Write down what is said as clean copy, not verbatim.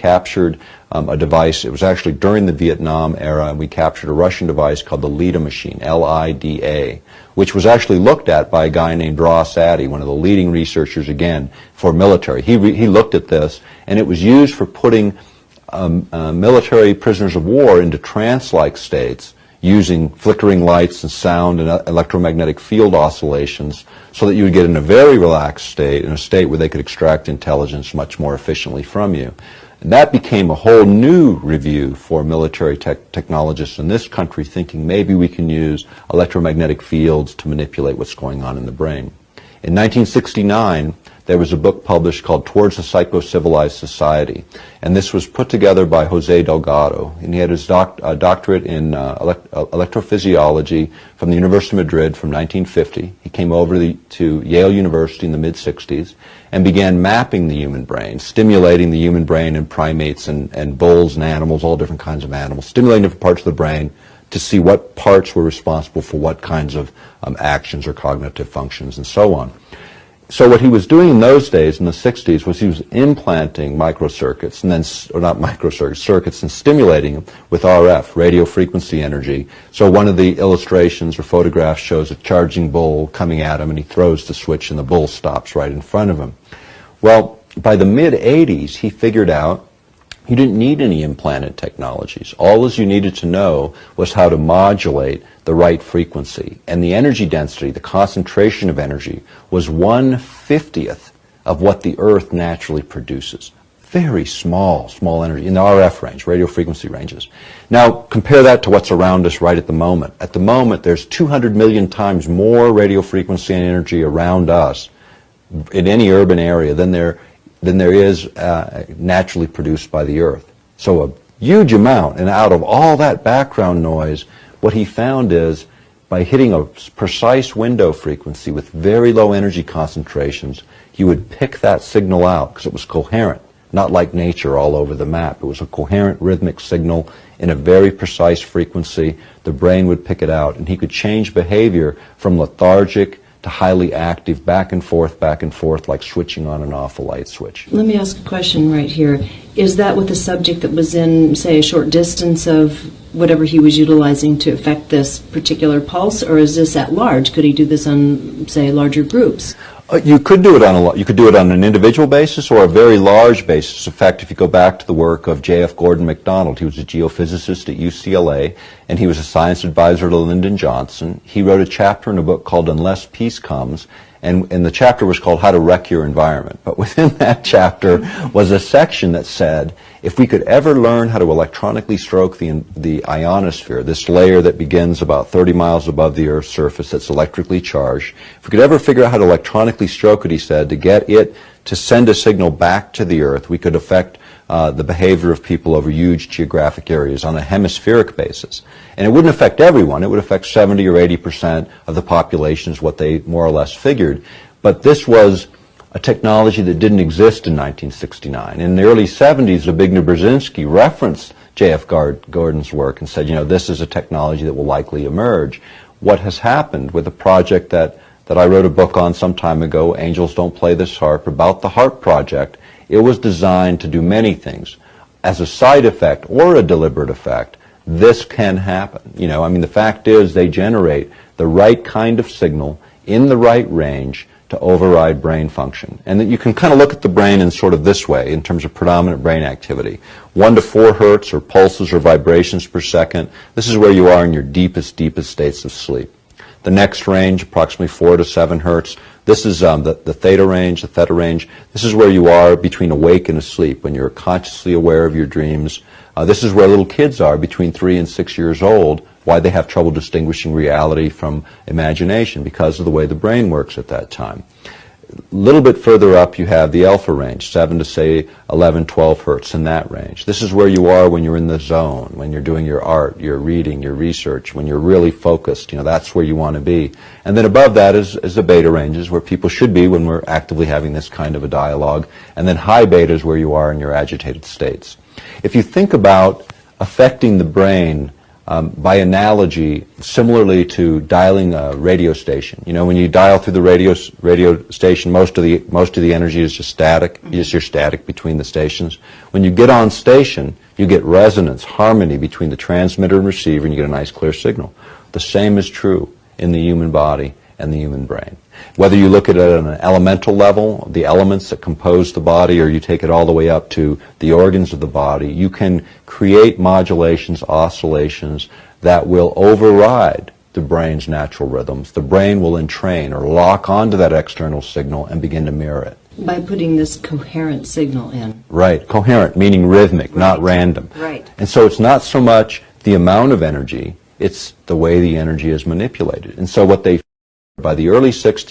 captured a device. It was actually during the Vietnam era, and we captured a Russian device called the LIDA machine, L-I-D-A, which was actually looked at by a guy named Ross Addy, one of the leading researchers, again, for military. He looked at this, and it was used for putting military prisoners of war into trance-like states using flickering lights and sound and electromagnetic field oscillations so that you would get in a very relaxed state, in a state where they could extract intelligence much more efficiently from you. And that became a whole new review for military technologists in this country, thinking maybe we can use electromagnetic fields to manipulate what's going on in the brain. In 1969, there was a book published called Towards a Psycho-Civilized Society, and this was put together by Jose Delgado, and he had his doctorate in electrophysiology from the University of Madrid from 1950. He came over to Yale University in the mid-60s and began mapping the human brain, stimulating the human brain in primates and bulls and animals, all different kinds of animals, stimulating different parts of the brain to see what parts were responsible for what kinds of actions or cognitive functions and so on. So what he was doing in those days, in the 60s, was he was implanting microcircuits, and then, or not microcircuits, circuits, and stimulating them with RF, radio frequency energy. So one of the illustrations or photographs shows a charging bull coming at him, and he throws the switch, and the bull stops right in front of him. Well, by the mid-'80s, he figured out you didn't need any implanted technologies. All you needed to know was how to modulate the right frequency. And the energy density, the concentration of energy, was 1/50th of what the Earth naturally produces. Very small energy in the RF range, radio frequency ranges. Now, compare that to what's around us right at the moment. At the moment, there's 200 million times more radio frequency and energy around us in any urban area than there is naturally produced by the Earth. So a huge amount, and out of all that background noise, what he found is by hitting a precise window frequency with very low energy concentrations, he would pick that signal out because it was coherent, not like nature all over the map. It was a coherent rhythmic signal in a very precise frequency. The brain would pick it out, and he could change behavior from lethargic to highly active, back and forth, like switching on and off a light switch. Let me ask a question right here. Is that with a subject that was in, say, a short distance of whatever he was utilizing to affect this particular pulse, or is this at large? Could he do this on, say, larger groups? You could do it on an individual basis or a very large basis. In fact, if you go back to the work of J.F. Gordon MacDonald, he was a geophysicist at UCLA, and he was a science advisor to Lyndon Johnson. He wrote a chapter in a book called Unless Peace Comes, and the chapter was called How to Wreck Your Environment. But within that chapter was a section that said, if we could ever learn how to electronically stroke the ionosphere, this layer that begins about 30 miles above the Earth's surface that's electrically charged, if we could ever figure out how to electronically stroke it, he said, to get it to send a signal back to the Earth, we could affect the behavior of people over huge geographic areas on a hemispheric basis. And it wouldn't affect everyone. It would affect 70 or 80% of the population is what they more or less figured. But this was a technology that didn't exist in 1969. In the early 70s, Zbigniew Brzezinski referenced J.F. Gordon's work and said, you know, this is a technology that will likely emerge. What has happened with a project that I wrote a book on some time ago, Angels Don't Play This Harp, about the HARP project, it was designed to do many things. As a side effect or a deliberate effect, this can happen. You know, I mean, the fact is they generate the right kind of signal in the right range to override brain function. And that you can kind of look at the brain in sort of this way in terms of predominant brain activity. 1 to 4 hertz or pulses or vibrations per second. This is where you are in your deepest states of sleep. The next range, approximately 4 to 7 hertz. This is the theta range, the theta range. This is where you are between awake and asleep, when you're consciously aware of your dreams. This is where little kids are between 3 and 6 years old, why they have trouble distinguishing reality from imagination, because of the way the brain works at that time. A little bit further up, you have the alpha range, 7 to, say, 11, 12 hertz in that range. This is where you are when you're in the zone, when you're doing your art, your reading, your research, when you're really focused. You know, that's where you want to be. And then above that is the beta ranges, where people should be when we're actively having this kind of a dialogue. And then high beta is where you are in your agitated states. If you think about affecting the brain by analogy, similarly to dialing a radio station. You know, when you dial through the radio station, most of the energy is just static. You're static between the stations. When you get on station, you get resonance, harmony between the transmitter and receiver, and you get a nice clear signal. The same is true in the human body and the human brain. Whether you look at it on an elemental level, the elements that compose the body, or you take it all the way up to the organs of the body, you can create modulations, oscillations that will override the brain's natural rhythms. The brain will entrain or lock onto that external signal and begin to mirror it. By putting this coherent signal in. Right. Coherent, meaning rhythmic, not random. Right. And so it's not so much the amount of energy, it's the way the energy is manipulated. And so what they by the early 60s,